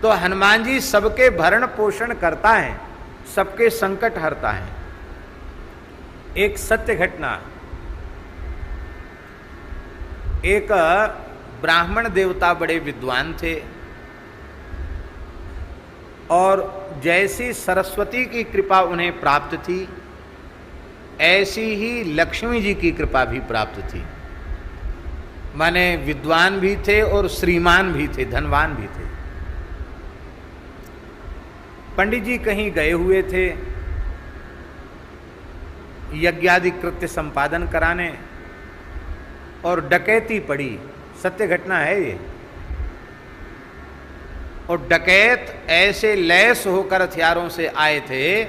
तो हनुमान जी सबके भरण पोषण करता है, सबके संकट हरता है। एक सत्य घटना, एक ब्राह्मण देवता बड़े विद्वान थे और जैसी सरस्वती की कृपा उन्हें प्राप्त थी ऐसी ही लक्ष्मी जी की कृपा भी प्राप्त थी। माने विद्वान भी थे और श्रीमान भी थे, धनवान भी थे। पंडित जी कहीं गए हुए थे यज्ञादि कृत्य संपादन कराने और डकैती पड़ी, सत्य घटना है ये। और डकैत ऐसे लैस होकर हथियारों से आए थे,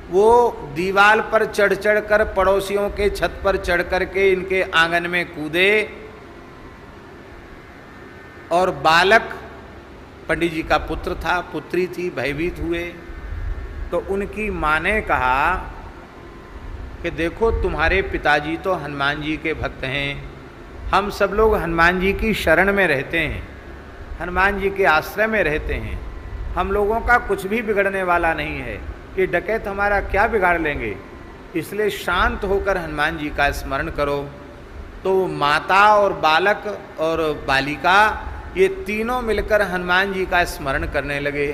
वो दीवार पर चढ़ चढ़ कर पड़ोसियों के छत पर चढ़ कर के इनके आंगन में कूदे और बालक पंडित जी का पुत्र था, पुत्री थी, भयभीत हुए। तो उनकी माँ ने कहा कि देखो तुम्हारे पिताजी तो हनुमान जी के भक्त हैं, हम सब लोग हनुमान जी की शरण में रहते हैं, हनुमान जी के आश्रय में रहते हैं, हम लोगों का कुछ भी बिगड़ने वाला नहीं है, कि डकैत हमारा क्या बिगाड़ लेंगे, इसलिए शांत होकर हनुमान जी का स्मरण करो। तो माता और बालक और बालिका ये तीनों मिलकर हनुमान जी का स्मरण करने लगे।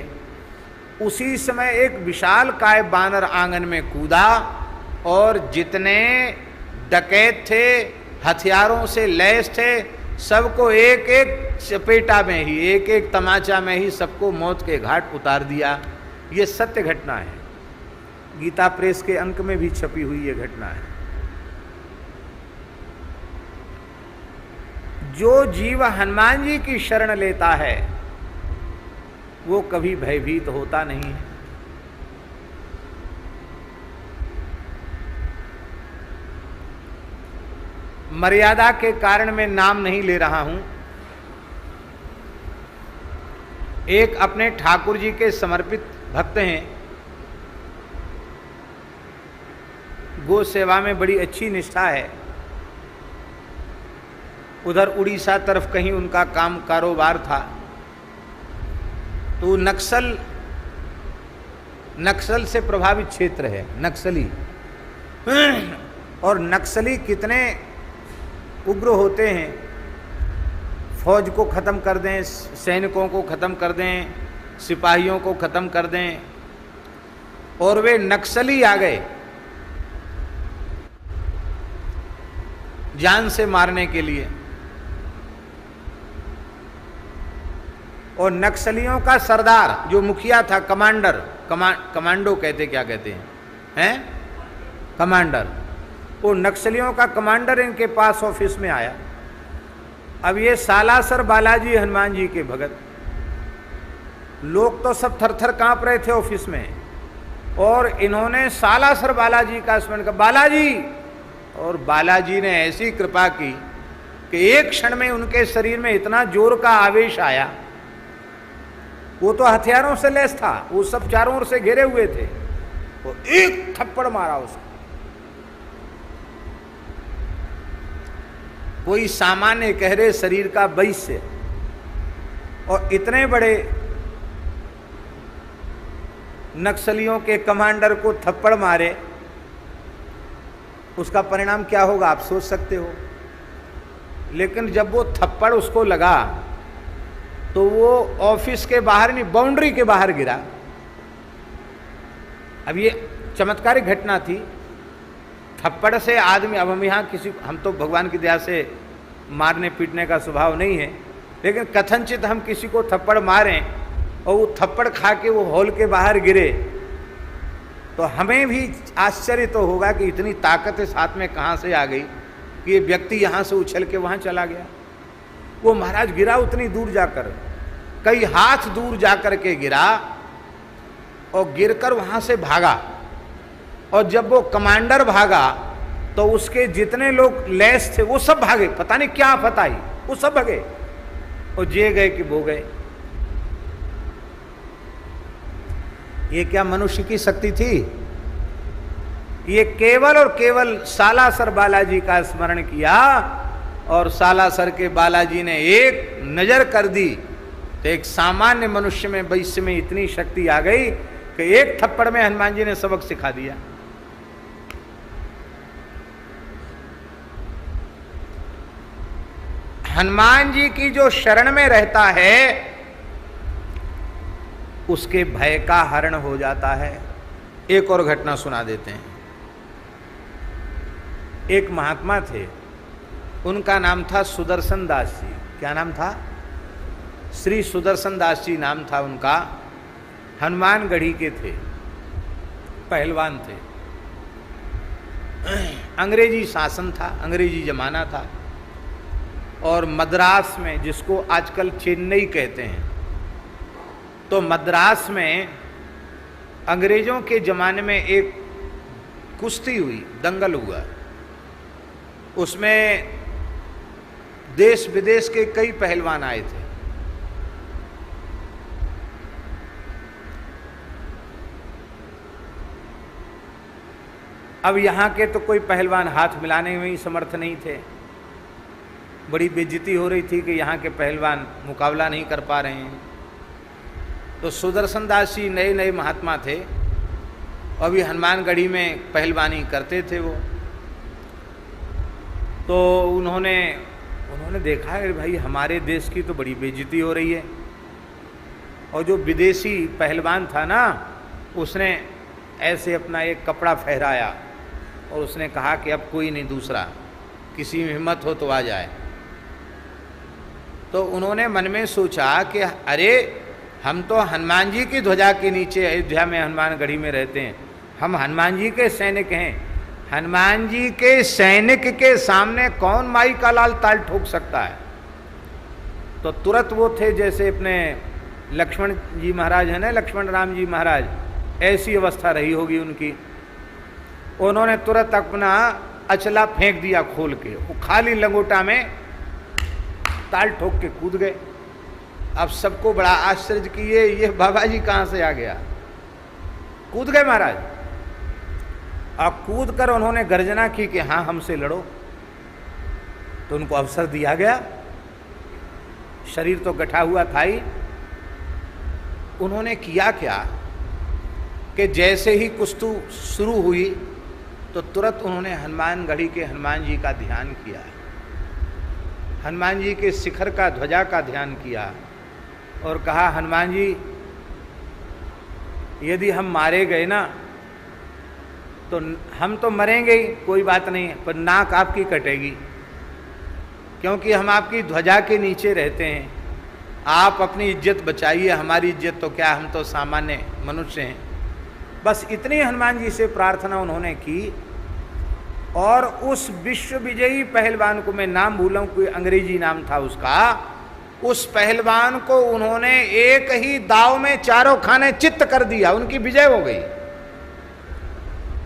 उसी समय एक विशाल काय बानर आंगन में कूदा और जितने डकैत थे, हथियारों से लैस थे, सबको एक एक चपेटा में ही, एक एक तमाचा में ही सबको मौत के घाट उतार दिया। ये सत्य घटना है, गीता प्रेस के अंक में भी छपी हुई ये घटना है। जो जीव हनुमान जी की शरण लेता है वो कभी भयभीत होता नहीं है। मर्यादा के कारण मैं नाम नहीं ले रहा हूं। एक अपने ठाकुर जी के समर्पित भक्त हैं, गो सेवा में बड़ी अच्छी निष्ठा है। उधर उड़ीसा तरफ कहीं उनका काम कारोबार था, तो नक्सल से प्रभावित क्षेत्र है, नक्सली। और नक्सली कितने उग्र होते हैं, फौज को ख़त्म कर दें, सैनिकों को ख़त्म कर दें, सिपाहियों को ख़त्म कर दें। और वे नक्सली आ गए जान से मारने के लिए। और नक्सलियों का सरदार जो मुखिया था, कमांडो कहते, क्या कहते हैं, कमांडर, वो नक्सलियों का कमांडर इनके पास ऑफिस में आया। अब ये सालासर बालाजी हनुमान जी के भगत, लोग तो सब थरथर कांप रहे थे ऑफिस में, और इन्होंने सालासर बालाजी का स्मरण किया, बालाजी। और बालाजी ने ऐसी कृपा की कि एक क्षण में उनके शरीर में इतना जोर का आवेश आया, वो तो हथियारों से लैस था, वो सब चारों ओर से घिरे हुए थे, वो एक थप्पड़ मारा उसको। कोई सामान्य गहरे शरीर का वैश्य और इतने बड़े नक्सलियों के कमांडर को थप्पड़ मारे, उसका परिणाम क्या होगा आप सोच सकते हो। लेकिन जब वो थप्पड़ उसको लगा तो वो ऑफिस के बाहर नहीं, बाउंड्री के बाहर गिरा। अब ये चमत्कारिक घटना थी। थप्पड़ से आदमी, अब हम यहाँ किसी, हम तो भगवान की दया से मारने पीटने का स्वभाव नहीं है, लेकिन कथनचित हम किसी को थप्पड़ मारें और वो थप्पड़ खा के वो हॉल के बाहर गिरे, तो हमें भी आश्चर्य तो होगा कि इतनी ताकत इस हाथ में कहाँ से आ गई कि ये व्यक्ति यहाँ से उछल के वहाँ चला गया। वो महाराज गिरा उतनी दूर जाकर, कई हाथ दूर जाकर के गिरा और गिरकर वहाँ से भागा। और जब वो कमांडर भागा तो उसके जितने लोग लैस थे वो सब भागे, पता नहीं क्या आफत आई, वो सब भागे और जे गए कि वो गए। ये क्या मनुष्य की शक्ति थी? ये केवल और केवल सालासर बालाजी का स्मरण किया और सालासर के बालाजी ने एक नजर कर दी तो एक सामान्य मनुष्य में वैश्य में इतनी शक्ति आ गई कि एक थप्पड़ में हनुमान जी ने सबक सिखा दिया। हनुमान जी की जो शरण में रहता है उसके भय का हरण हो जाता है। एक और घटना सुना देते हैं। एक महात्मा थे, उनका नाम था सुदर्शन दास जी। क्या नाम था? श्री सुदर्शन दास जी नाम था उनका। हनुमानगढ़ी के थे, पहलवान थे। अंग्रेजी शासन था, अंग्रेजी जमाना था, और मद्रास में, जिसको आजकल चेन्नई कहते हैं, तो मद्रास में अंग्रेजों के ज़माने में एक कुश्ती हुई, दंगल हुआ। उसमें देश विदेश के कई पहलवान आए थे। अब यहाँ के तो कोई पहलवान हाथ मिलाने में ही समर्थ नहीं थे। बड़ी बेइज्जती हो रही थी कि यहाँ के पहलवान मुकाबला नहीं कर पा रहे हैं। तो सुदर्शन दास जी नए नए महात्मा थे, अभी हनुमानगढ़ी में पहलवानी करते थे वो। तो उन्होंने देखा है भाई हमारे देश की तो बड़ी बेइज्जती हो रही है। और जो विदेशी पहलवान था ना, उसने ऐसे अपना एक कपड़ा फहराया और उसने कहा कि अब कोई नहीं दूसरा, किसी में हिम्मत हो तो आ जाए। तो उन्होंने मन में सोचा कि अरे हम तो हनुमान जी की ध्वजा के नीचे अयोध्या में हनुमानगढ़ी में रहते हैं, हम हनुमान जी के सैनिक हैं। हनुमान जी के सैनिक के सामने कौन माई का लाल ताल ठोक सकता है। तो तुरंत वो थे जैसे अपने लक्ष्मण जी महाराज है ना, लक्ष्मण राम जी महाराज, ऐसी अवस्था रही होगी उनकी। उन्होंने तुरंत अपना अचला फेंक दिया खोल के, वो खाली लंगोटा में ताल ठोक के कूद गए। अब सबको बड़ा आश्चर्य कि ये बाबा जी कहाँ से आ गया। कूद गए महाराज, और कूद कर उन्होंने गर्जना की कि हाँ हमसे लड़ो। तो उनको अवसर दिया गया। शरीर तो गठा हुआ था ही। उन्होंने किया क्या कि जैसे ही कुश्ती शुरू हुई तो तुरंत उन्होंने हनुमानगढ़ी के हनुमान जी का ध्यान किया, हनुमान जी के शिखर का, ध्वजा का ध्यान किया और कहा हनुमान जी यदि हम मारे गए ना तो हम तो मरेंगे ही, कोई बात नहीं, पर नाक आपकी कटेगी, क्योंकि हम आपकी ध्वजा के नीचे रहते हैं। आप अपनी इज्जत बचाइए, हमारी इज्जत तो क्या, हम तो सामान्य मनुष्य हैं। बस इतनी हनुमान जी से प्रार्थना उन्होंने की। और उस विश्व विजयी पहलवान को, मैं नाम भूला हूँ, कोई अंग्रेजी नाम था उसका, उस पहलवान को उन्होंने एक ही दाव में चारों खाने चित्त कर दिया, उनकी विजय हो गई।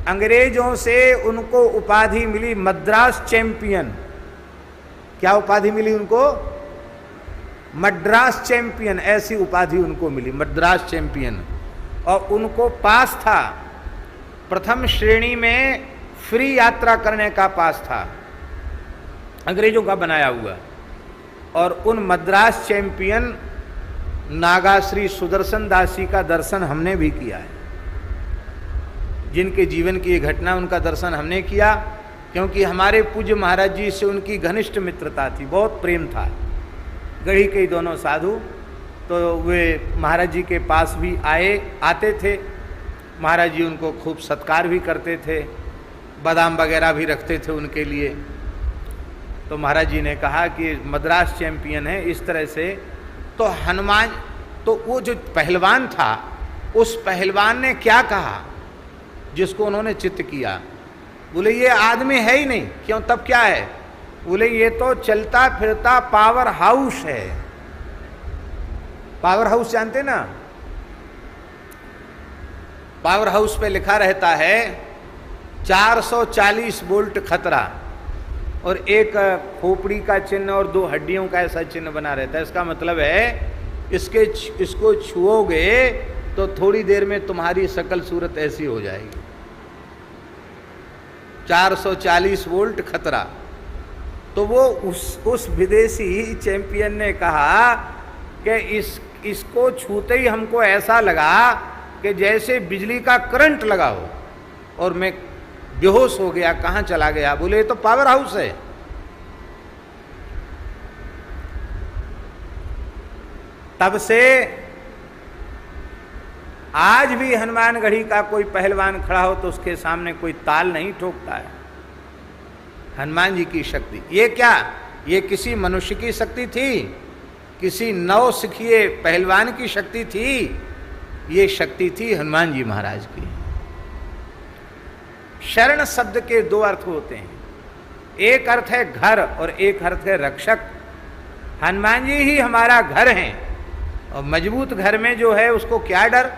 अंग्रेजों से उनको उपाधि मिली मद्रास चैंपियन। क्या उपाधि मिली उनको? मद्रास चैंपियन, ऐसी उपाधि उनको मिली, मद्रास चैंपियन। और उनको पास था, प्रथम श्रेणी में फ्री यात्रा करने का पास था, अंग्रेजों का बनाया हुआ। और उन मद्रास चैंपियन नागा श्री सुदर्शन दास जी का दर्शन हमने भी किया है। जिनके जीवन की ये घटना, उनका दर्शन हमने किया, क्योंकि हमारे पूज्य महाराज जी से उनकी घनिष्ठ मित्रता थी, बहुत प्रेम था। गढ़ी के ही दोनों साधु, तो वे महाराज जी के पास भी आते थे। महाराज जी उनको खूब सत्कार भी करते थे, बादाम वगैरह भी रखते थे उनके लिए। तो महाराज जी ने कहा कि मद्रास चैंपियन है, इस तरह से। तो हनुमान, तो वो जो पहलवान था, उस पहलवान ने क्या कहा जिसको उन्होंने चित्त किया? बोले ये आदमी है ही नहीं। क्यों? तब क्या है? बोले ये तो चलता फिरता पावर हाउस है। पावर हाउस जानते ना? पावर हाउस पे लिखा रहता है 440 वोल्ट खतरा, और एक खोपड़ी का चिन्ह और 2 हड्डियों का ऐसा चिन्ह बना रहता है। इसका मतलब है इसको छुओगे तो थोड़ी देर में तुम्हारी शकल सूरत ऐसी हो जाएगी। 440 वोल्ट खतरा। तो वो उस विदेशी चैंपियन ने कहा कि इसको छूते ही हमको ऐसा लगा कि जैसे बिजली का करंट लगा हो, और मैं बेहोश हो गया। कहाँ चला गया? बोले ये तो पावर हाउस है। तब से आज भी हनुमानगढ़ी का कोई पहलवान खड़ा हो तो उसके सामने कोई ताल नहीं ठोकता है। हनुमान जी की शक्ति ये क्या? ये किसी मनुष्य की शक्ति थी? किसी नव सिखिए पहलवान की शक्ति थी? ये शक्ति थी हनुमान जी महाराज की। शरण शब्द के दो अर्थ होते हैं, एक अर्थ है घर और एक अर्थ है रक्षक। हनुमान जी ही हमारा घर हैं, और मजबूत घर में जो है उसको क्या डर?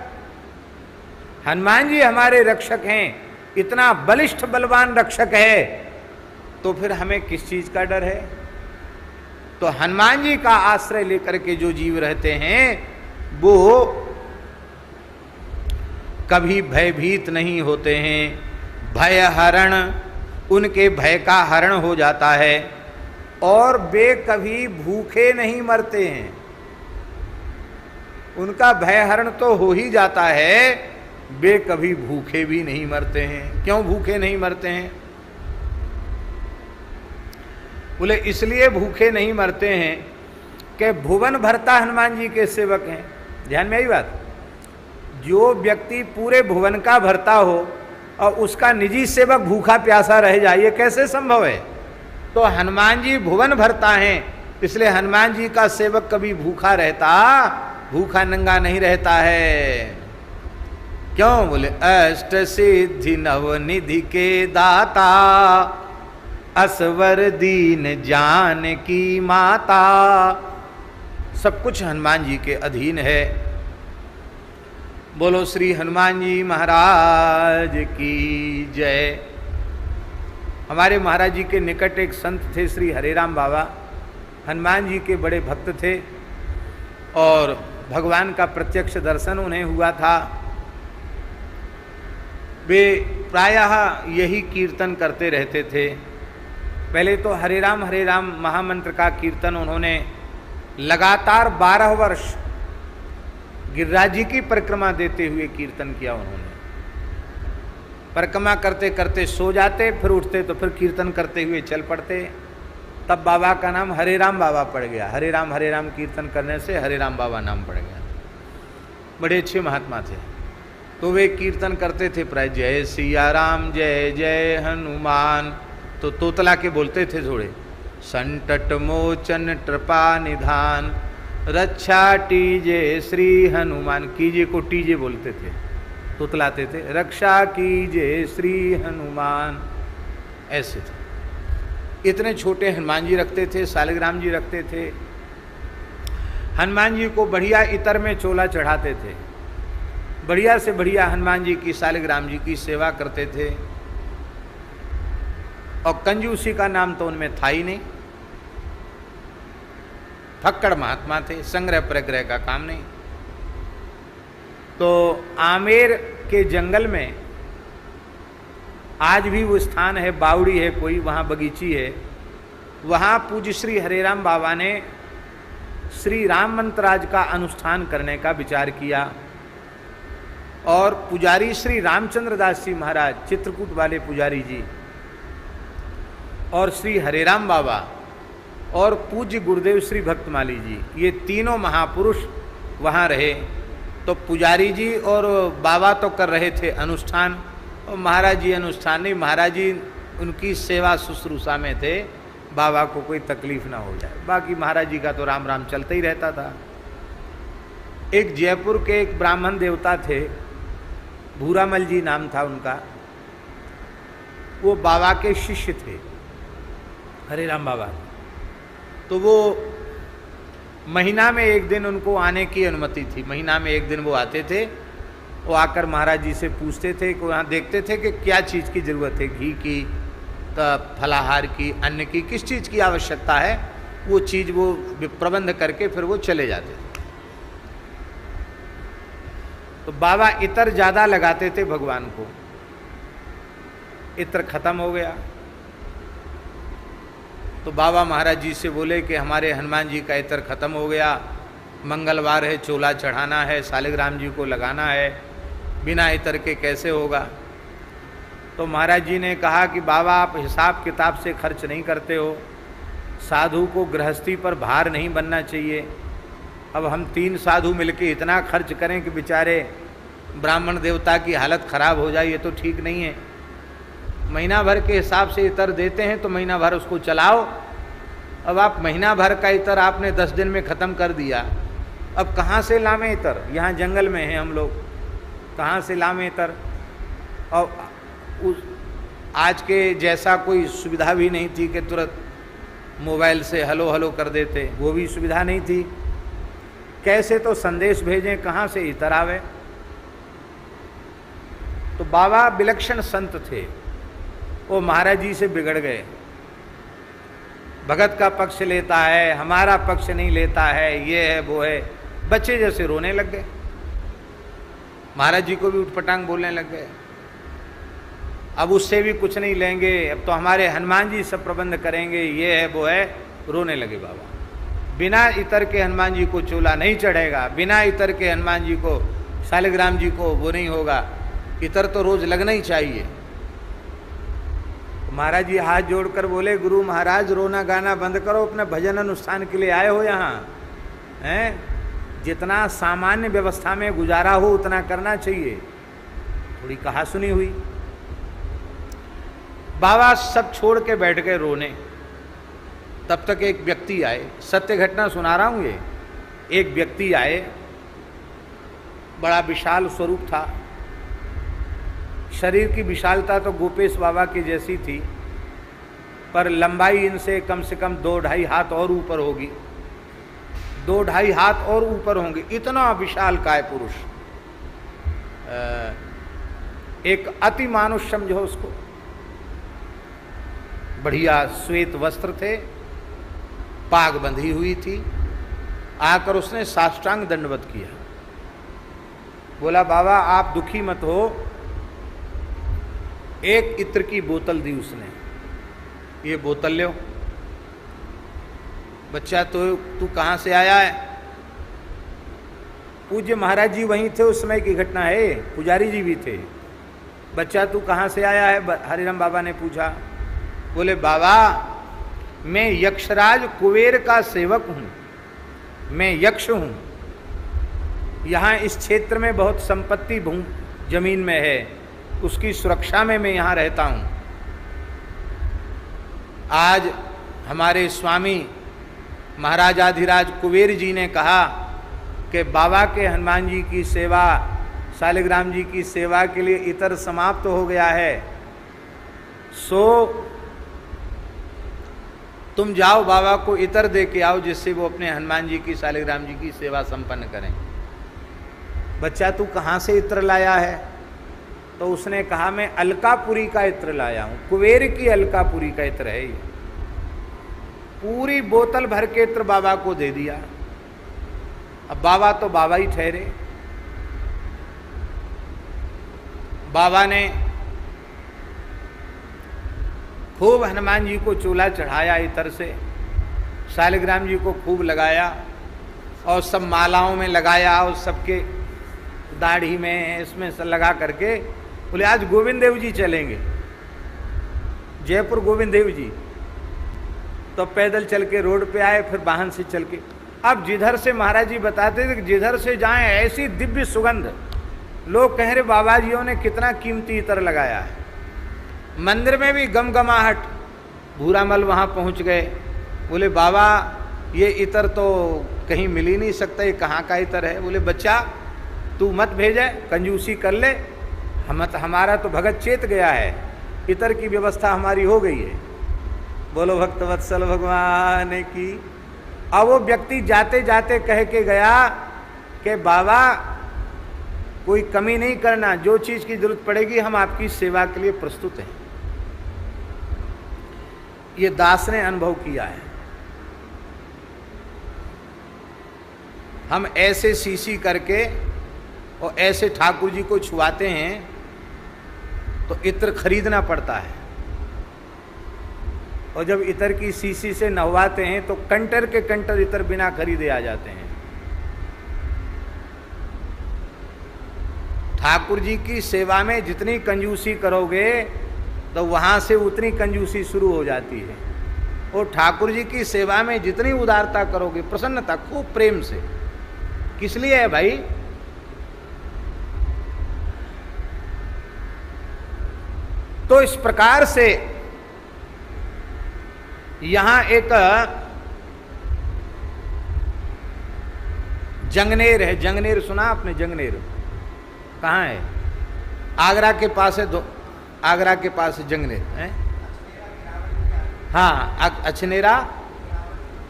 हनुमान जी हमारे रक्षक हैं। इतना बलिष्ठ बलवान रक्षक है तो फिर हमें किस चीज का डर है? तो हनुमान जी का आश्रय लेकर के जो जीव रहते हैं वो कभी भयभीत नहीं होते हैं। भय हरण, उनके भय का हरण हो जाता है, और वे कभी भूखे नहीं मरते हैं। उनका भय हरण तो हो ही जाता है, वे कभी भूखे भी नहीं मरते हैं। क्यों भूखे नहीं मरते हैं? बोले इसलिए भूखे नहीं मरते हैं कि भुवन भरता हनुमान जी के सेवक हैं। ध्यान में आई बात। जो व्यक्ति पूरे भुवन का भरता हो और उसका निजी सेवक भूखा प्यासा रह जाए, ये कैसे संभव है? तो हनुमान जी भुवन भरता हैं, इसलिए हनुमान जी का सेवक कभी भूखा रहता, भूखा नंगा नहीं रहता है। क्यों? बोले अष्ट सिद्धि नवनिधि के दाता, असवर दीन जान की माता। सब कुछ हनुमान जी के अधीन है। बोलो श्री हनुमान जी महाराज की जय। हमारे महाराज जी के निकट एक संत थे श्री हरेराम बाबा। हनुमान जी के बड़े भक्त थे और भगवान का प्रत्यक्ष दर्शन उन्हें हुआ था। वे प्रायः यही कीर्तन करते रहते थे। पहले तो हरे राम महामंत्र का कीर्तन उन्होंने लगातार 12 वर्ष गिरिराज जी की परिक्रमा देते हुए कीर्तन किया। उन्होंने परिक्रमा करते करते सो जाते, फिर उठते तो फिर कीर्तन करते हुए चल पड़ते। तब बाबा का नाम हरे राम बाबा पड़ गया। हरे राम कीर्तन करने से हरे राम बाबा नाम पड़ गया। बड़े अच्छे महात्मा थे। तो वे कीर्तन करते थे प्राय जय सिया राम जय जय हनुमान। तो तोतला के बोलते थे थोड़े, संकट मोचन कृपा निधान, रक्षा टीजे श्री हनुमान। कीजे को टीजे बोलते थे, तोतलाते थे, रक्षा कीजे श्री हनुमान, ऐसे थे। इतने छोटे हनुमान जी रखते थे, शालिग्राम जी रखते थे। हनुमान जी को बढ़िया इतर में चोला चढ़ाते थे, बढ़िया से बढ़िया हनुमान जी की शालिग्राम जी की सेवा करते थे। और कंजूसी का नाम तो उनमें था ही नहीं। फक्कड़ महात्मा थे, संग्रह प्रग्रह का काम नहीं। तो आमेर के जंगल में आज भी वो स्थान है, बावड़ी है कोई, वहाँ बगीची है। वहाँ पूज्य श्री हरेराम बाबा ने श्री राम मंत्राज का अनुष्ठान करने का विचार किया। और पुजारी श्री रामचंद्र दास जी महाराज, चित्रकूट वाले पुजारी जी, और श्री हरेराम बाबा और पूज्य गुरुदेव श्री भक्तमाली जी, ये तीनों महापुरुष वहाँ रहे। तो पुजारी जी और बाबा तो कर रहे थे अनुष्ठान, और महाराज जी अनुष्ठान नहीं, महाराज जी उनकी सेवा शुश्रूषा में थे, बाबा को कोई तकलीफ ना हो जाए। बाकी महाराज जी का तो राम राम चलता ही रहता था। एक जयपुर के एक ब्राह्मण देवता थे, भूरामल जी नाम था उनका, वो बाबा के शिष्य थे, हरे राम बाबा। तो वो महीना में एक दिन उनको आने की अनुमति थी। महीना में एक दिन वो आते थे। वो आकर महाराज जी से पूछते थे कि वहाँ देखते थे कि क्या चीज़ की ज़रूरत है, घी की, फलाहार की, अन्न की, किस चीज़ की आवश्यकता है, वो चीज़ वो प्रबंध करके फिर वो चले जाते थे। तो बाबा इत्र ज़्यादा लगाते थे भगवान को। इत्र खत्म हो गया तो बाबा महाराज जी से बोले कि हमारे हनुमान जी का इत्र खत्म हो गया, मंगलवार है, चोला चढ़ाना है, शालिग्राम जी को लगाना है, बिना इतर के कैसे होगा। तो महाराज जी ने कहा कि बाबा आप हिसाब किताब से खर्च नहीं करते हो, साधु को गृहस्थी पर भार नहीं बनना चाहिए। अब हम 3 साधु मिलके इतना खर्च करें कि बेचारे ब्राह्मण देवता की हालत खराब हो जाए, ये तो ठीक नहीं है। महीना भर के हिसाब से इतर देते हैं तो महीना भर उसको चलाओ। अब आप महीना भर का इतर आपने 10 दिन में ख़त्म कर दिया, अब कहाँ से लावें इतर? यहाँ जंगल में हैं हम लोग, कहाँ से लावें इतर? और उस आज के जैसा कोई सुविधा भी नहीं थी कि तुरंत मोबाइल से हलो हलो कर देते, वो भी सुविधा नहीं थी। कैसे तो संदेश भेजें, कहाँ से इतर आवे? तो बाबा विलक्षण संत थे, वो महाराज जी से बिगड़ गए। भगत का पक्ष लेता है, हमारा पक्ष नहीं लेता है, ये है वो है, बच्चे जैसे रोने लग गए। महाराज जी को भी उठपटांग बोलने लग गए। अब उससे भी कुछ नहीं लेंगे, अब तो हमारे हनुमान जी सब प्रबंध करेंगे, ये है वो है, रोने लगे बाबा। बिना इतर के हनुमान जी को चोला नहीं चढ़ेगा, बिना इतर के हनुमान जी को, शालिग्राम जी को वो नहीं होगा, इतर तो रोज लगना ही चाहिए। महाराज जी हाथ जोड़कर बोले, गुरु महाराज रोना गाना बंद करो, अपने भजन अनुष्ठान के लिए आए हो यहाँ, हैं? जितना सामान्य व्यवस्था में गुजारा हो उतना करना चाहिए। थोड़ी कहा सुनी हुई। बाबा सब छोड़ के बैठ गए रोने। तब तक एक व्यक्ति आए, सत्य घटना सुना रहा हूँ ये। एक व्यक्ति आए, बड़ा विशाल स्वरूप था, शरीर की विशालता तो गोपेश बाबा की जैसी थी, पर लंबाई इनसे कम से कम 2-2.5 हाथ और ऊपर होगी, 2-2.5 हाथ और ऊपर होंगे, इतना विशाल काय पुरुष। एक अति मानुष समझो उसको। बढ़िया श्वेत वस्त्र थे, पाग बंधी हुई थी। आकर उसने साष्टांग दंडवत किया, बोला बाबा आप दुखी मत हो। एक इत्र की बोतल दी उसने, ये बोतल लो। बच्चा तू कहाँ से आया है? पूज्य महाराज जी वहीं थे, उस समय की घटना है, पुजारी जी भी थे। बच्चा तू कहाँ से आया है? हरिराम बाबा ने पूछा। बोले बाबा मैं यक्षराज कुबेर का सेवक हूँ, मैं यक्ष हूँ। यहाँ इस क्षेत्र में बहुत संपत्ति जमीन में है, उसकी सुरक्षा में मैं यहाँ रहता हूँ। आज हमारे स्वामी महाराजाधिराज कुबेर जी ने कहा कि बाबा के हनुमान जी की सेवा, शालिग्राम जी की सेवा के लिए इतर समाप्त हो गया है, सो तुम जाओ बाबा को इतर दे के आओ, जिससे वो अपने हनुमान जी की, शालिग्राम जी की सेवा संपन्न करें। बच्चा तू कहाँ से इत्र लाया है? तो उसने कहा मैं अलकापुरी का इत्र लाया हूँ, कुबेर की अलकापुरी का इत्र है ये। पूरी बोतल भर के इत्र बाबा को दे दिया। अब बाबा तो बाबा ही ठहरे। बाबा ने खूब हनुमान जी को चूल्हा चढ़ाया इतर से, शालिग्राम जी को खूब लगाया और सब मालाओं में लगाया और सबके दाढ़ी में इसमें सब लगा करके बोले आज गोविंद देव जी चलेंगे, जयपुर गोविंद देव जी। तो पैदल चल के रोड पे आए, फिर वाहन से चल के। अब जिधर से महाराज जी बताते थे कि जिधर से जाएं ऐसी दिव्य सुगंध, लोग कह रहे बाबा जियों ने कितना कीमती इतर लगाया है। मंदिर में भी गमगमाहट। भूरामल वहाँ पहुँच गए, बोले बाबा ये इतर तो कहीं मिल ही नहीं सकता, ये कहाँ का इतर है? बोले बच्चा तू मत भेजे, कंजूसी कर ले, हमारा तो भगत चेत गया है, इतर की व्यवस्था हमारी हो गई है। बोलो भक्त वत्सल भगवान की। अब वो व्यक्ति जाते जाते कह के गया कि बाबा कोई कमी नहीं करना, जो चीज़ की जरूरत पड़ेगी हम आपकी सेवा के लिए प्रस्तुत हैं। ये दास ने अनुभव किया है। हम ऐसे सीसी करके और ऐसे ठाकुर जी को छुआते हैं तो इत्र खरीदना पड़ता है, और जब इतर की सीसी से नहवाते हैं तो कंटर के कंटर इतर बिना खरीदे आ जाते हैं। ठाकुर जी की सेवा में जितनी कंजूसी करोगे तो वहां से उतनी कंजूसी शुरू हो जाती है। और ठाकुर जी की सेवा में जितनी उदारता करोगे, प्रसन्नता, खूब प्रेम से, किस लिए है भाई? तो इस प्रकार से यहां एक जंगनेर है। जंगनेर सुना आपने? जंगनेर कहाँ है? आगरा के पास है। आगरा के पास जंगनेर है। हाँ, अछनेरा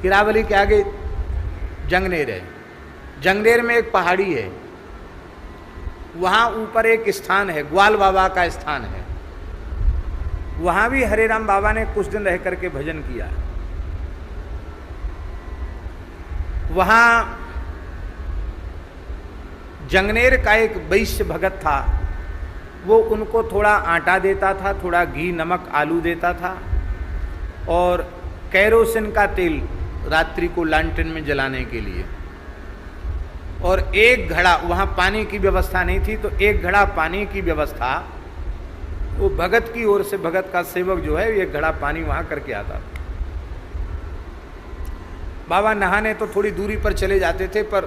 किरावली के आगे जंगनेर है। जंगनेर में एक पहाड़ी है, वहां ऊपर एक स्थान है, ग्वाल बाबा का स्थान है। वहां भी हरे राम बाबा ने कुछ दिन रह करके भजन किया। वहां जंगनेर का एक वैश्य भगत था, वो उनको थोड़ा आटा देता था, थोड़ा घी, नमक, आलू देता था और कैरोसिन का तेल रात्रि को लालटेन में जलाने के लिए। और एक घड़ा, वहाँ पानी की व्यवस्था नहीं थी, तो एक घड़ा पानी की व्यवस्था वो भगत की ओर से, भगत का सेवक जो है, एक घड़ा पानी वहाँ करके आता था। बाबा नहाने तो थोड़ी दूरी पर चले जाते थे, पर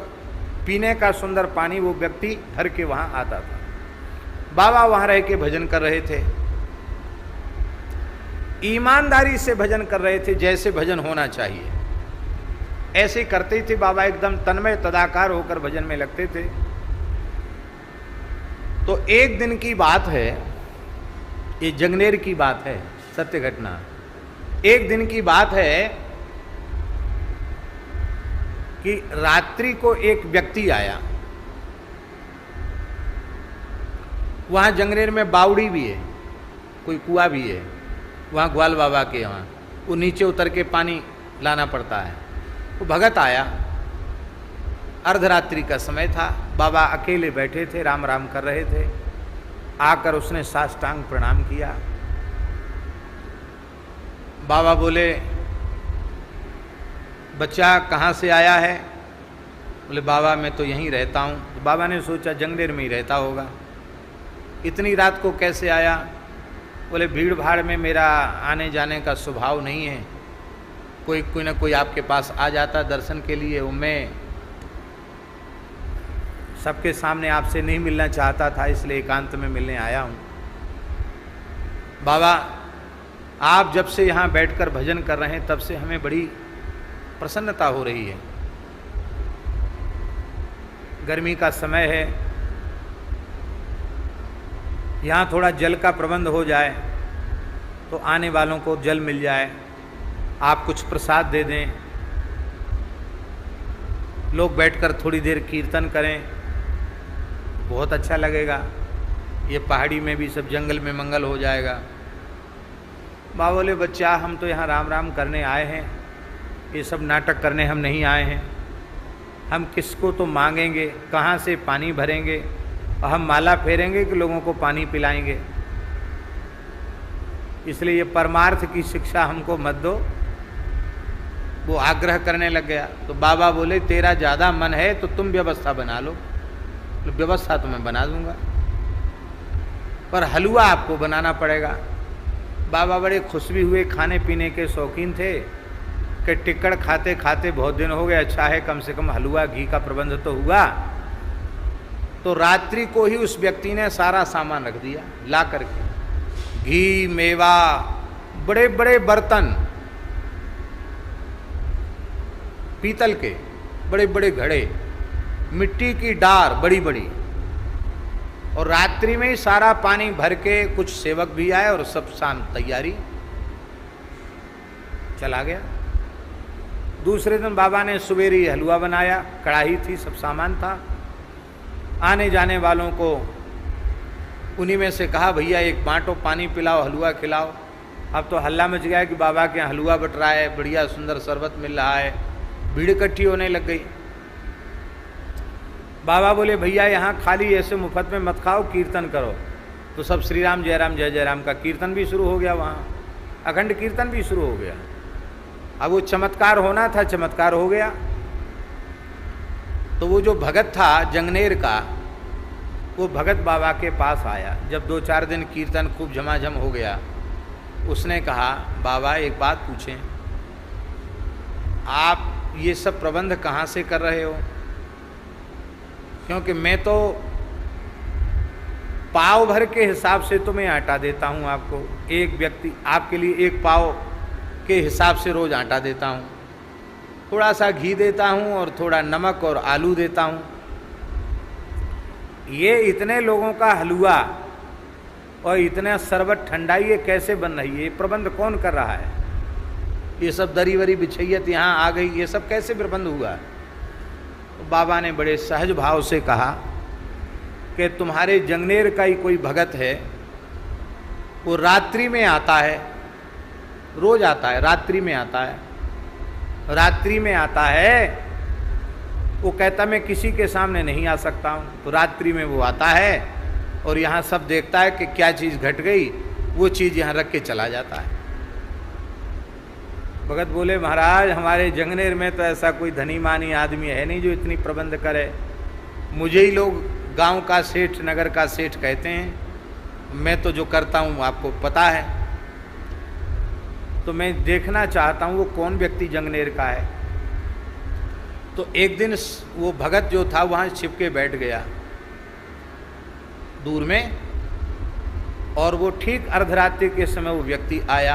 पीने का सुंदर पानी वो व्यक्ति भर के वहाँ आता था। बाबा वहाँ रह के भजन कर रहे थे, ईमानदारी से भजन कर रहे थे, जैसे भजन होना चाहिए ऐसे करते ही थे। बाबा एकदम तन्मय तदाकार होकर भजन में लगते थे। तो एक दिन की बात है, ये जंगनेर की बात है, सत्य घटना। एक दिन की बात है कि रात्रि को एक व्यक्ति आया। वहां जंगनेर में बावड़ी भी है, कोई कुआं भी है वहाँ ग्वाल बाबा के यहाँ, वो नीचे उतर के पानी लाना पड़ता है। वो भगत आया, अर्धरात्रि का समय था, बाबा अकेले बैठे थे, राम राम कर रहे थे। आकर उसने साष्टांग प्रणाम किया। बाबा बोले, बच्चा कहाँ से आया है? बोले, बाबा मैं तो यहीं रहता हूँ। तो बाबा ने सोचा जंगनेर में ही रहता होगा, इतनी रात को कैसे आया? बोले, भीड़ भाड़ में मेरा आने जाने का स्वभाव नहीं है, कोई ना कोई आपके पास आ जाता दर्शन के लिए, वो मैं सबके सामने आपसे नहीं मिलना चाहता था, इसलिए एकांत में मिलने आया हूँ। बाबा आप जब से यहाँ बैठकर भजन कर रहे हैं तब से हमें बड़ी प्रसन्नता हो रही है। गर्मी का समय है, यहाँ थोड़ा जल का प्रबंध हो जाए तो आने वालों को जल मिल जाए, आप कुछ प्रसाद दे दें, लोग बैठकर थोड़ी देर कीर्तन करें, बहुत अच्छा लगेगा। ये पहाड़ी में भी सब जंगल में मंगल हो जाएगा। बाबा बोले, बच्चा हम तो यहाँ राम राम करने आए हैं, ये सब नाटक करने हम नहीं आए हैं। हम किसको तो मांगेंगे, कहाँ से पानी भरेंगे, और हम माला फेरेंगे कि लोगों को पानी पिलाएंगे। इसलिए ये परमार्थ की शिक्षा हमको मत दो। वो आग्रह करने लग गया। तो बाबा बोले, तेरा ज़्यादा मन है तो तुम व्यवस्था बना लो। तो व्यवस्था तो मैं बना दूंगा, पर हलवा आपको बनाना पड़ेगा। बाबा बड़े खुश भी हुए, खाने पीने के शौकीन थे कि टिक्कड़ खाते खाते बहुत दिन हो गए, अच्छा है कम से कम हलवा घी का प्रबंध तो हुआ। तो रात्रि को ही उस व्यक्ति ने सारा सामान रख दिया ला करके, घी, मेवा, बड़े बड़े बर्तन, पीतल के बड़े बड़े घड़े, मिट्टी की डार बड़ी बड़ी, और रात्रि में ही सारा पानी भर के, कुछ सेवक भी आए और सब शाम तैयारी, चला गया। दूसरे दिन बाबा ने सवेरे हलवा बनाया, कढ़ाई थी, सब सामान था। आने जाने वालों को उन्हीं में से कहा, भैया एक बांटो, पानी पिलाओ, हलवा खिलाओ। अब तो हल्ला मच गया कि बाबा के यहाँ हलवा बट रहा है, बढ़िया सुंदर शरबत मिल रहा है, भीड़ इकट्ठी होने लग गई। बाबा बोले, भैया यहाँ खाली ऐसे मुफ्त में मत खाओ, कीर्तन करो। तो सब श्री राम जय राम जय जय राम का कीर्तन भी शुरू हो गया, वहाँ अखंड कीर्तन भी शुरू हो गया। अब वो चमत्कार होना था, चमत्कार हो गया। तो वो जो भगत था जंगनेर का, वो भगत बाबा के पास आया। जब 2-4 दिन कीर्तन खूब झमाझम हो गया, उसने कहा बाबा एक बात पूछें, आप ये सब प्रबंध कहाँ से कर रहे हो? क्योंकि मैं तो पाव भर के हिसाब से तो मैं आटा देता हूँ आपको, एक व्यक्ति आपके लिए 1 पाव के हिसाब से रोज़ आटा देता हूँ, थोड़ा सा घी देता हूँ और थोड़ा नमक और आलू देता हूँ। ये इतने लोगों का हलवा और इतना शरबत ठंडा ये कैसे बन रही है? ये प्रबंध कौन कर रहा है? ये सब दरी वरी बिछैयत यहाँ आ गई, ये सब कैसे प्रबंध हुआ? तो बाबा ने बड़े सहज भाव से कहा कि तुम्हारे जंगनेर का ही कोई भगत है, वो रात्रि में आता है, रोज आता है, रात्रि में आता है, रात्रि में आता है। वो कहता मैं किसी के सामने नहीं आ सकता हूँ, तो रात्रि में वो आता है और यहाँ सब देखता है कि क्या चीज़ घट गई, वो चीज़ यहाँ रख के चला जाता है। भगत बोले महाराज हमारे जंगनेर में तो ऐसा कोई धनी मानी आदमी है नहीं जो इतनी प्रबंध करे, मुझे ही लोग गांव का सेठ, नगर का सेठ कहते हैं, मैं तो जो करता हूँ आपको पता है। तो मैं देखना चाहता हूँ वो कौन व्यक्ति जंगनेर का है। तो एक दिन वो भगत जो था वहाँ छिप के बैठ गया दूर में, और वो ठीक अर्धरात्रि के समय वो व्यक्ति आया,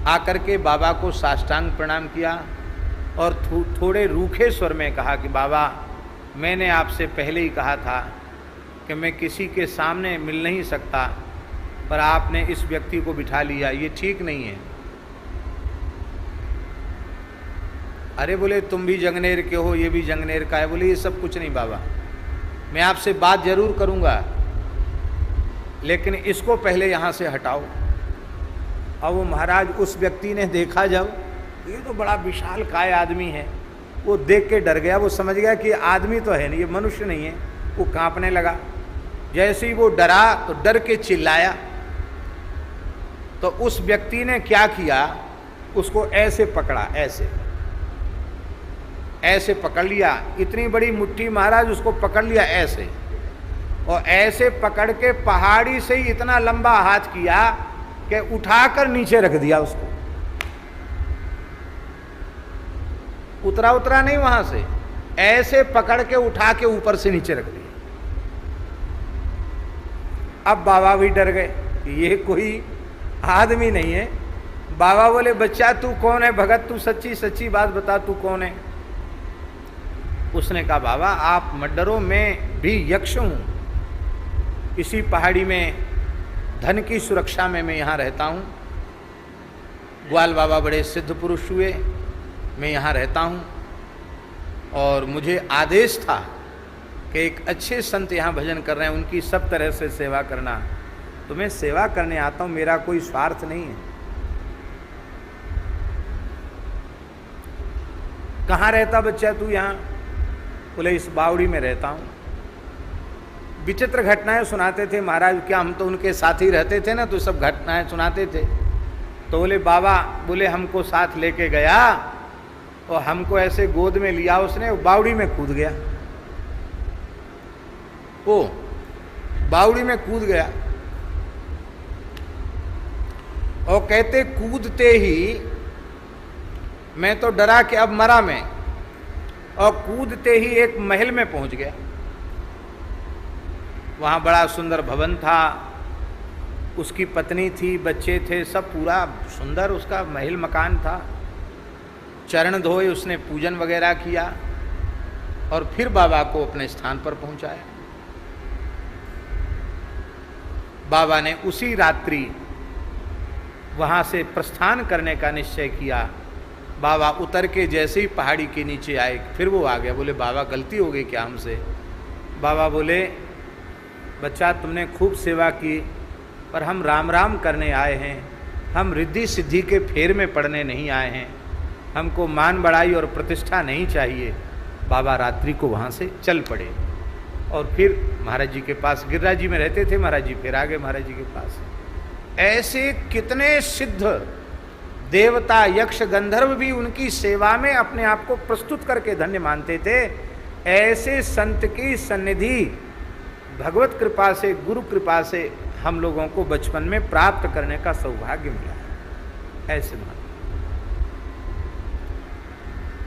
आकर के बाबा को साष्टांग प्रणाम किया और थोड़े रूखे स्वर में कहा कि बाबा मैंने आपसे पहले ही कहा था कि मैं किसी के सामने मिल नहीं सकता, पर आपने इस व्यक्ति को बिठा लिया, ये ठीक नहीं है। अरे बोले तुम भी जंगनेर के हो, ये भी जंगनेर का है। बोले ये सब कुछ नहीं बाबा, मैं आपसे बात जरूर करूंगा, लेकिन इसको पहले यहाँ से हटाओ। और वो महाराज उस व्यक्ति ने देखा जब, ये तो बड़ा विशाल काय आदमी है, वो देख के डर गया। वो समझ गया कि आदमी तो है नहीं, ये मनुष्य नहीं है। वो कांपने लगा। जैसे ही वो डरा तो डर के चिल्लाया। तो उस व्यक्ति ने क्या किया, उसको ऐसे पकड़ा, ऐसे ऐसे पकड़ लिया, इतनी बड़ी मुट्ठी महाराज उसको पकड़ लिया ऐसे, और ऐसे पकड़ के पहाड़ी से ही इतना लंबा हाथ किया कि उठाकर नीचे रख दिया उसको। उतरा नहीं वहां से, ऐसे पकड़ के उठा के ऊपर से नीचे रख दिया। अब बाबा भी डर गए, ये कोई आदमी नहीं है। बाबा बोले बच्चा तू कौन है? भगत तू सच्ची सच्ची बात बता, तू कौन है? उसने कहा बाबा आप मत डरो, मैं भी यक्ष हूं, इसी पहाड़ी में धन की सुरक्षा में मैं यहाँ रहता हूँ। ग्वाल बाबा बड़े सिद्ध पुरुष हुए, मैं यहाँ रहता हूँ, और मुझे आदेश था कि एक अच्छे संत यहाँ भजन कर रहे हैं, उनकी सब तरह से सेवा करना, तो मैं सेवा करने आता हूँ, मेरा कोई स्वार्थ नहीं है। कहाँ रहता बच्चा तू यहाँ? बोले इस बावड़ी में रहता हूँ। विचित्र घटनाएं सुनाते थे महाराज, क्या हम तो उनके साथ ही रहते थे ना, तो सब घटनाएं सुनाते थे। तो बोले बाबा, बोले हमको साथ लेके गया और हमको ऐसे गोद में लिया उसने, बावड़ी में कूद गया। वो बावड़ी में कूद गया और कहते कूदते ही मैं तो डरा कि अब मरा मैं, और कूदते ही एक महल में पहुंच गया। वहाँ बड़ा सुंदर भवन था, उसकी पत्नी थी, बच्चे थे, सब पूरा सुंदर उसका महल मकान था। चरण धोए, उसने पूजन वगैरह किया और फिर बाबा को अपने स्थान पर पहुंचाया। बाबा ने उसी रात्रि वहाँ से प्रस्थान करने का निश्चय किया। बाबा उतर के जैसे ही पहाड़ी के नीचे आए, फिर वो आ गया। बोले बाबा गलती हो गई क्या हमसे? बाबा बोले बच्चा तुमने खूब सेवा की, पर हम राम राम करने आए हैं, हम रिद्धि सिद्धि के फेर में पड़ने नहीं आए हैं, हमको मान बढ़ाई और प्रतिष्ठा नहीं चाहिए। बाबा रात्रि को वहाँ से चल पड़े और फिर महाराज जी के पास, गिरिराज जी में रहते थे महाराज जी, फिर आ गए महाराज जी के पास। ऐसे कितने सिद्ध देवता, यक्ष, गंधर्व भी उनकी सेवा में अपने आप को प्रस्तुत करके धन्य मानते थे। ऐसे संत की सन्निधि भगवत कृपा से, गुरु कृपा से हम लोगों को बचपन में प्राप्त करने का सौभाग्य मिला है। ऐसे मान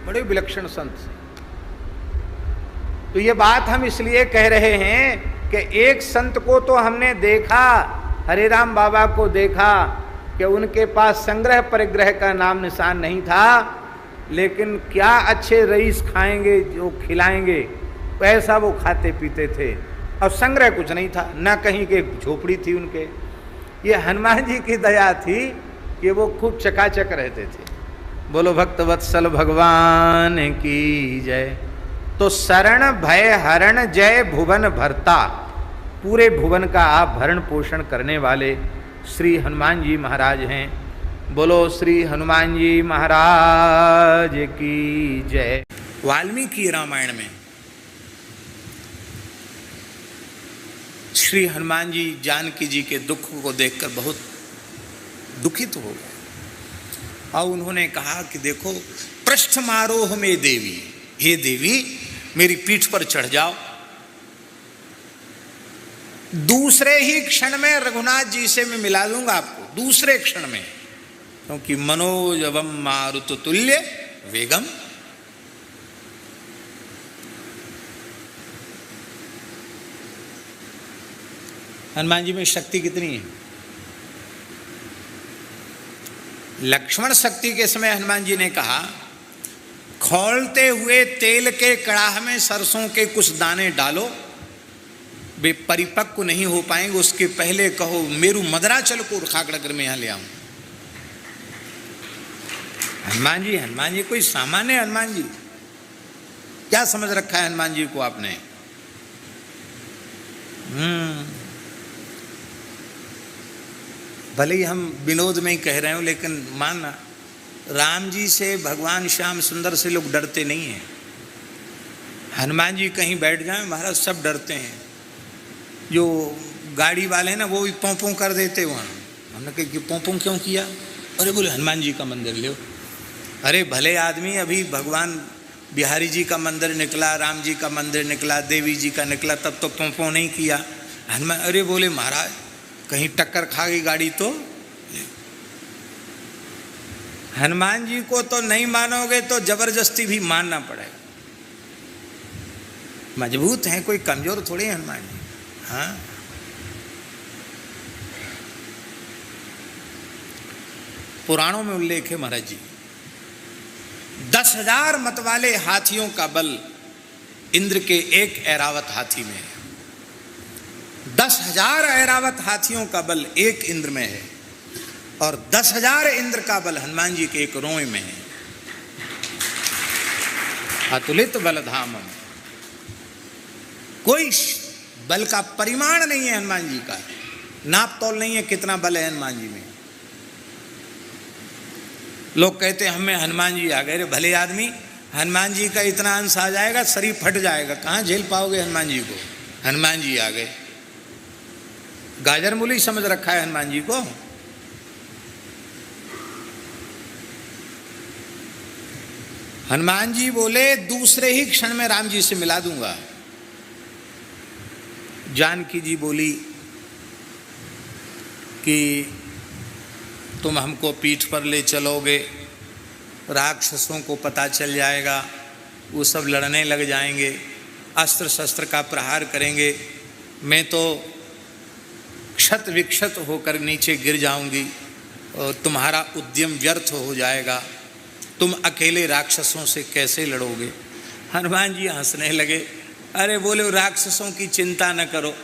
बड़े विलक्षण संत। तो ये बात हम इसलिए कह रहे हैं कि एक संत को तो हमने देखा, हरे राम बाबा को देखा कि उनके पास संग्रह परिग्रह का नाम निशान नहीं था, लेकिन क्या अच्छे रईस खाएंगे जो खिलाएंगे ऐसा वो खाते पीते थे, और संग्रह कुछ नहीं था, ना कहीं के झोपड़ी थी उनके। ये हनुमान जी की दया थी कि वो खूब चकाचक रहते थे। बोलो भक्त वत्सल भगवान की जय। तो शरण भय हरण जय भुवन भरता, पूरे भुवन का आप भरण पोषण करने वाले श्री हनुमान जी महाराज हैं। बोलो श्री हनुमान जी महाराज की जय। वाल्मीकि रामायण में श्री हनुमान जी जानकी जी के दुख को देखकर बहुत दुखित हो गए और उन्होंने कहा कि देखो, पृष्ठ मारोह में देवी, हे देवी मेरी पीठ पर चढ़ जाओ, दूसरे ही क्षण में रघुनाथ जी से मैं मिला दूंगा आपको, दूसरे क्षण में, क्योंकि मनोजवम मारुत तुल्य वेगम। हनुमान जी में शक्ति कितनी है। लक्ष्मण शक्ति के समय हनुमान जी ने कहा, खौलते हुए तेल के कड़ाह में सरसों के कुछ दाने डालो, वे परिपक्व नहीं हो पाएंगे, उसके पहले कहो मेरू मदराचल को खाकड़कर में यहां ले आऊं। हनुमान जी कोई सामान्य हनुमान जी क्या समझ रखा है हनुमान जी को आपने। भले ही हम विनोद में ही कह रहे हो, लेकिन मानना राम जी से, भगवान श्याम सुंदर से लोग डरते नहीं हैं। हनुमान जी कहीं बैठ जाएं महाराज सब डरते हैं। जो गाड़ी वाले हैं ना वो भी पों पों कर देते वहाँ। हमने कहा कि पों पों क्यों किया? अरे बोले हनुमान जी का मंदिर ले। अरे भले आदमी, अभी भगवान बिहारी जी का मंदिर निकला, राम जी का मंदिर निकला, देवी जी का निकला, तब तो पों पों नहीं किया। हनुमान, अरे बोले महाराज कहीं टक्कर खा गई गाड़ी तो। हनुमान जी को तो नहीं मानोगे तो जबरदस्ती भी मानना पड़ेगा। मजबूत हैं, कोई कमजोर थोड़े हैं हनुमान जी। हाँ, पुराणों में उल्लेख है महाराज जी, 10,000 मत वाले हाथियों का बल इंद्र के एक ऐरावत हाथी में है। 10,000 ऐरावत हाथियों का बल एक इंद्र में है, और 10,000 इंद्र का बल हनुमान जी के एक रोए में है। अतुलित बलधामम, कोई बल का परिमाण नहीं है हनुमान जी का, नाप तोल नहीं है कितना बल है हनुमान जी में। लोग कहते हैं हमें हनुमान जी आ गए। रे भले आदमी, हनुमान जी का इतना अंश आ जाएगा शरीर फट जाएगा, कहाँ झेल पाओगे हनुमान जी को। हनुमान जी आ गए, गाजर मूली समझ रखा है हनुमान जी को। हनुमान जी बोले दूसरे ही क्षण में राम जी से मिला दूंगा। जानकी जी बोली कि तुम हमको पीठ पर ले चलोगे, राक्षसों को पता चल जाएगा, वो सब लड़ने लग जाएंगे, अस्त्र शस्त्र का प्रहार करेंगे, मैं तो क्षत विक्षत होकर नीचे गिर जाऊंगी और तुम्हारा उद्यम व्यर्थ हो जाएगा, तुम अकेले राक्षसों से कैसे लड़ोगे। हनुमान जी हंसने लगे। अरे बोले राक्षसों की चिंता न करो,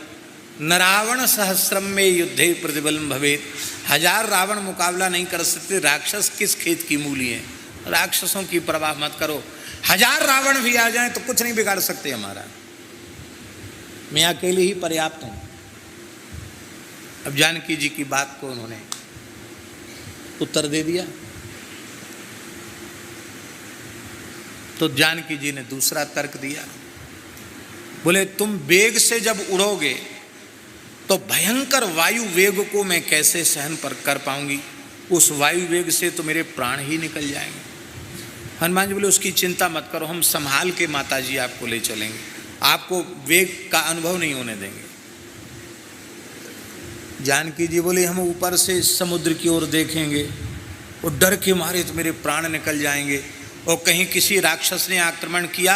न रावण सहस्रम में युद्धे प्रतिबलम भवेत। 1000 रावण मुकाबला नहीं कर सकते, राक्षस किस खेत की मूली है। राक्षसों की परवाह मत करो, 1000 रावण भी आ जाएं तो कुछ नहीं बिगाड़ सकते हमारा, मैं अकेले ही पर्याप्त हूं। अब जानकी जी की बात को उन्होंने उत्तर दे दिया। तो जानकी जी ने दूसरा तर्क दिया, बोले तुम वेग से जब उड़ोगे तो भयंकर वायु वेग को मैं कैसे सहन पर कर पाऊंगी, उस वायु वेग से तो मेरे प्राण ही निकल जाएंगे। हनुमान जी बोले उसकी चिंता मत करो, हम संभाल के माता जी आपको ले चलेंगे, आपको वेग का अनुभव नहीं होने देंगे। जानकी जी बोली हम ऊपर से समुद्र की ओर देखेंगे और डर के मारे तो मेरे प्राण निकल जाएंगे, और कहीं किसी राक्षस ने आक्रमण किया,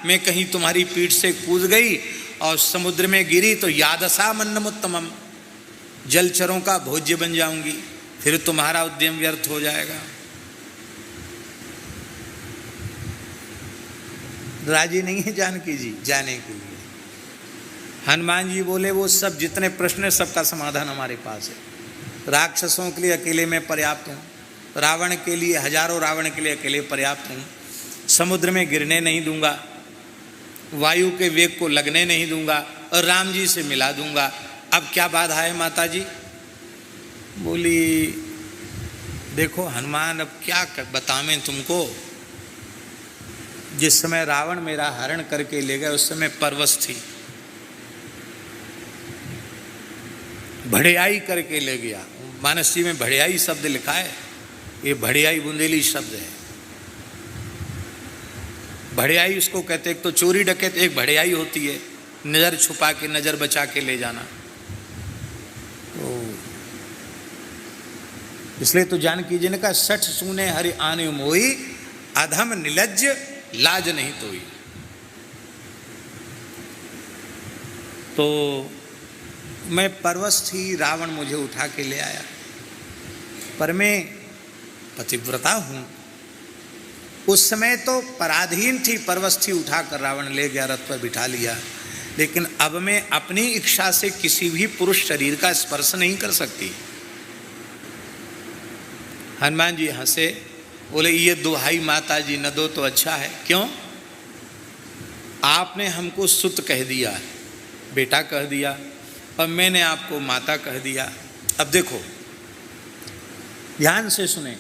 मैं कहीं तुम्हारी पीठ से कूद गई और समुद्र में गिरी तो यादसा मन्नमुत्तमम, जलचरों का भोज्य बन जाऊंगी, फिर तुम्हारा उद्यम व्यर्थ हो जाएगा। राजी नहीं है जानकी जी जाने के लिए। हनुमान जी बोले वो सब जितने प्रश्न है सबका समाधान हमारे पास है। राक्षसों के लिए अकेले मैं पर्याप्त हूँ, रावण के लिए, हजारों रावण के लिए अकेले पर्याप्त हूँ, समुद्र में गिरने नहीं दूंगा, वायु के वेग को लगने नहीं दूंगा, और राम जी से मिला दूंगा। अब क्या बाधा है माता जी? बोली देखो हनुमान अब क्या बतावें तुमको, जिस समय रावण मेरा हरण करके ले गया उस समय परवश थी, भड़ियाई करके ले गया। मानस जी में भड़ियाई शब्द लिखा है, ये भड़ियाई बुंदेली शब्द है। भड़ियाई उसको कहते, एक तो चोरी डकैत, एक भड़ियाई होती है नज़र छुपा के, नज़र बचा के ले जाना। तो इसलिए तो जानकी जी ने कहा सठ सुने हरि आने मोई, अधम निलज्ज लाज नहीं तोई। तो मैं परवश थी, रावण मुझे उठा के ले आया, पर मैं पतिव्रता हूँ। उस समय तो पराधीन थी, परवश थी, उठाकर रावण ले गया, रथ पर बिठा लिया, लेकिन अब मैं अपनी इच्छा से किसी भी पुरुष शरीर का स्पर्श नहीं कर सकती। हनुमान जी हंसे, बोले ये दुहाई माता जी न दो तो अच्छा है। क्यों? आपने हमको सुत कह दिया, बेटा कह दिया, और मैंने आपको माता कह दिया। अब देखो ध्यान से सुने,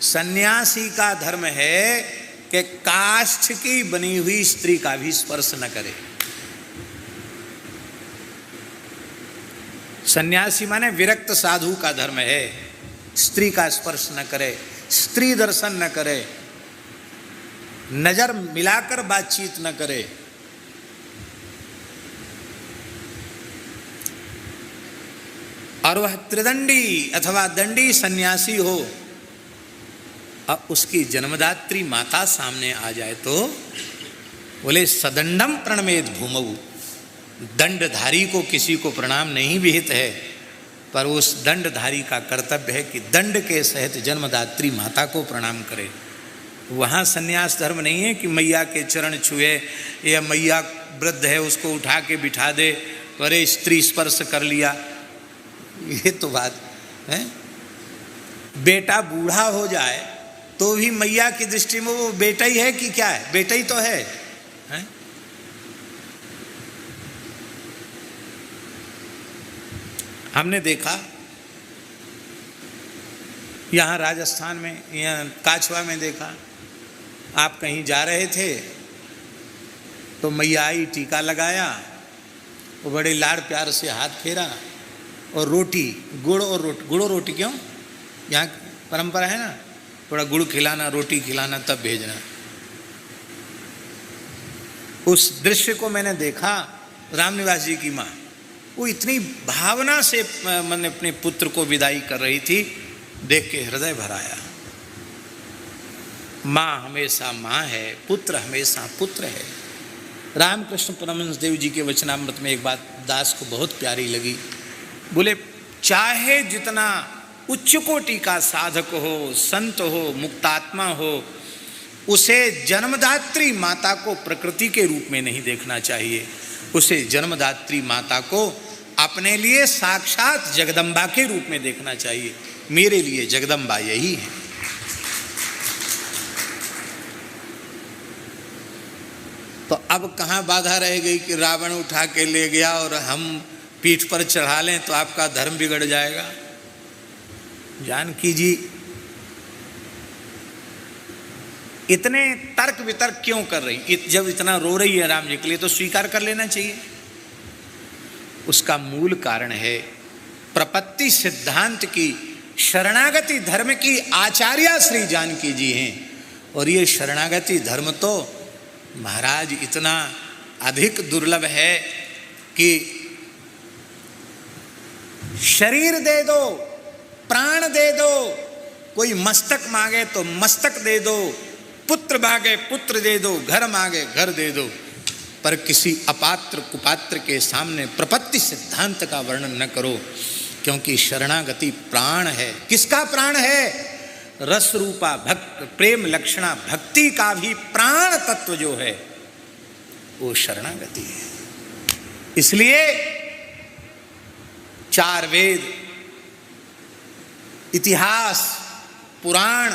सन्यासी का धर्म है कि काष्ठ की बनी हुई स्त्री का भी स्पर्श न करे। सन्यासी माने विरक्त साधु का धर्म है, स्त्री का स्पर्श न करे, स्त्री दर्शन न करे, नजर मिलाकर बातचीत न करे। और वह त्रिदंडी अथवा दंडी सन्यासी हो, अब उसकी जन्मदात्री माता सामने आ जाए तो बोले सदंडम प्रणमेद भूमऊ, दंडधारी को किसी को प्रणाम नहीं विहित है, पर उस दंडधारी का कर्तव्य है कि दंड के सहित जन्मदात्री माता को प्रणाम करे। वहाँ सन्यास धर्म नहीं है कि मैया के चरण छुए, या मैया वृद्ध है उसको उठा के बिठा दे, तो अरे स्त्री स्पर्श कर लिया, ये तो बात है। बेटा बूढ़ा हो जाए तो भी मैया की दृष्टि में वो बेटा ही है कि क्या है? बेटा ही तो है, है? हमने देखा यहाँ राजस्थान में, यहाँ काछवा में देखा, आप कहीं जा रहे थे तो मैया आई, टीका लगाया, वो बड़े लाड़ प्यार से हाथ फेरा, और रोटी, गुड़ और रोटी, क्यों? यहाँ परंपरा है ना, थोड़ा गुड़ खिलाना, रोटी खिलाना, तब भेजना। उस दृश्य को मैंने देखा, रामनिवास जी की माँ वो इतनी भावना से मैंने अपने पुत्र को विदाई कर रही थी, देख के हृदय भर आया। माँ हमेशा माँ है, पुत्र हमेशा पुत्र है। रामकृष्ण परमहंस देव जी के वचनामृत में एक बात दास को बहुत प्यारी लगी, बोले चाहे जितना उच्च कोटि का साधक हो, संत हो, मुक्तात्मा हो, उसे जन्मदात्री माता को प्रकृति के रूप में नहीं देखना चाहिए, उसे जन्मदात्री माता को अपने लिए साक्षात जगदम्बा के रूप में देखना चाहिए। मेरे लिए जगदम्बा यही है। तो अब कहाँ बाधा रह गई कि रावण उठा के ले गया और हम पीठ पर चढ़ा लें तो आपका धर्म बिगड़ जाएगा। जानकी जी इतने तर्क वितर्क क्यों कर रही? जब इतना रो रही है राम जी के लिए तो स्वीकार कर लेना चाहिए। उसका मूल कारण है प्रपत्ति सिद्धांत की, शरणागति धर्म की आचार्य श्री जानकी जी हैं। और ये शरणागति धर्म तो महाराज इतना अधिक दुर्लभ है कि शरीर दे दो, प्राण दे दो, कोई मस्तक मांगे तो मस्तक दे दो, पुत्र मांगे पुत्र दे दो, घर मांगे घर दे दो, पर किसी अपात्र कुपात्र के सामने प्रपत्ति सिद्धांत का वर्णन न करो, क्योंकि शरणागति प्राण है। किसका प्राण है? रस रूपा भक्त प्रेम लक्षणा भक्ति का भी प्राण तत्व जो है वो शरणागति है। इसलिए चार वेद, इतिहास, पुराण,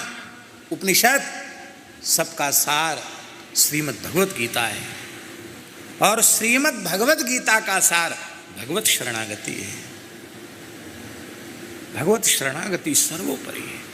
उपनिषद, सबका सार श्रीमद् भगवत गीता है, और श्रीमद् भगवत गीता का सार भगवत शरणागति है। भगवत शरणागति सर्वोपरि है।